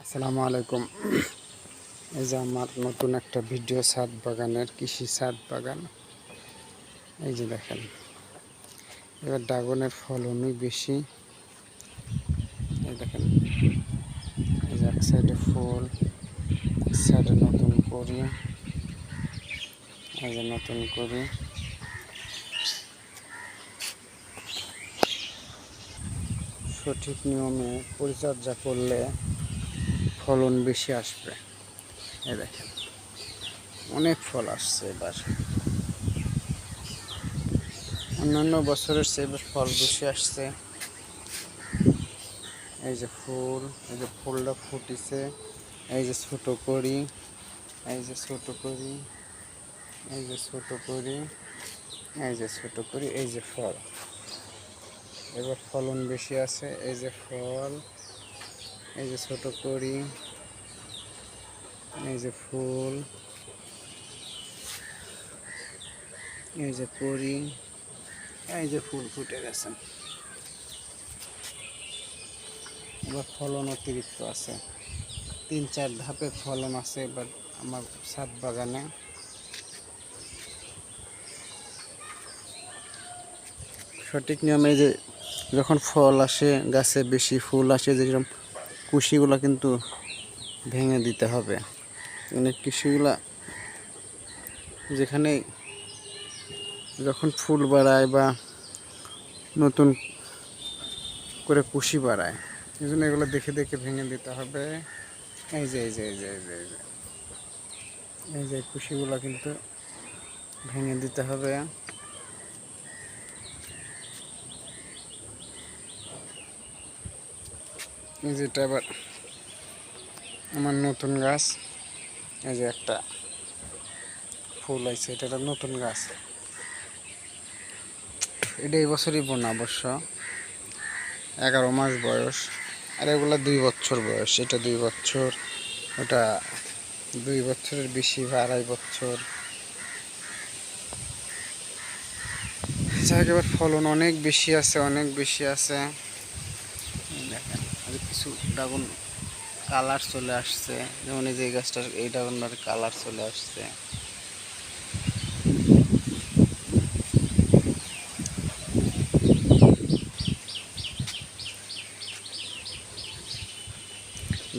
আসসালামু আলাইকুম। এই যে আমার নতুন একটা ভিডিও ছাদ বাগানের কৃষি ছাদ বাগান। এই যে দেখেন, এবার ড্রাগনের ফলনই বেশি। এই দেখেন, এই যে এক সাইডে ফুল, এক সাইডে নতুন করি, এই যে নতুন করি। সঠিক নিয়মে পরিচর্যা করলে ফলন বেশি আসবে। এই দেখেন, অনেক ফল আসছে এবার, অন্যান্য বছরের চেয়ে এবার ফল বেশি আসছে। এই যে ফুল, এই যে ফুলটা ফুটিছে, এই যে ছোট করি, এই যে ছোট করি, এই যে ছোট করি, এই যে ছোট করি, এই যে ফল। এবার ফলন বেশি আছে। এই যে ফল, এই যে ছোট করি, এই যে ফুল, এই যে করি, এই যে ফুল ফুটে গেছে। এবার ফলন অতিরিক্ত আছে, 3-4 ধাপে ফলন আছে এবার আমার ছাদ বাগানে। সঠিক নিয়মে যে যখন ফল আসে, গাছে বেশি ফুল আসে, যেরকম কুশিগুলো কিন্তু ভেঙে দিতে হবে। মানে কুশিগুলা যেখানে যখন ফুল বাড়ায় বা নতুন করে কুশি বাড়ায়, এই জন্য এগুলো দেখে দেখে ভেঙে দিতে হবে। এই যে এই যে এই যে এই যে এই যে এই যে কুশিগুলো কিন্তু ভেঙে দিতে হবে। এই যেটা আবার আমার নতুন গাছ, এই যে একটা ফুল আছে, এটা একটা নতুন গাছ। এটা এই বছরই বোনা অবশ্য, 11 মাস বয়স। আর এগুলা 2 বছর বয়স। এটা 2 বছর, ওটা 2 বছরের বেশি বা 2.5 বছর। যাক, এবার ফলন অনেক বেশি আছে, অনেক বেশি আছে। দেখেন, আর কিছু ড্রাগন কালার চলে আসছে, যেমন এই যে গাছটার এই ড্রাগনটার কালার চলে আসছে।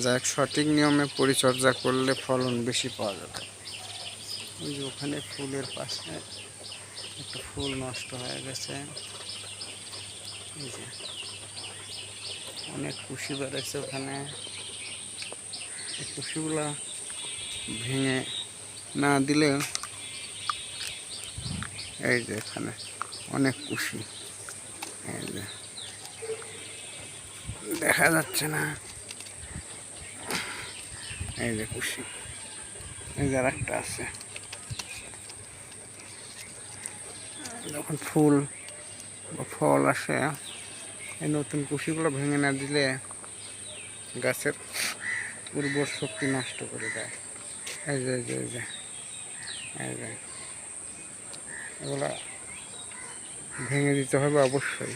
যাক, সঠিক নিয়মে পরিচর্যা করলে ফলন বেশি পাওয়া যাবে। ওই যে ওখানে ফুলের পাশে একটা ফুল নষ্ট হয়ে গেছে। এই যে অনেক কুশি বেড়েছে ওখানে, এই কুশিগুলা ভেঙে না দিলে, এই যে এখানে অনেক কুশি, এই যে দেখা যাচ্ছে না, এই যে কুশি, এই যে একটা আছে। যখন ফুল বা ফল আসে, এই নতুন কুশিগুলো ভেঙে না দিলে গাছের উর্বর শক্তি নষ্ট করে দেয়। এই যে এই যে এই যে এই যে এগুলা ভেঙে দিতে হবে অবশ্যই।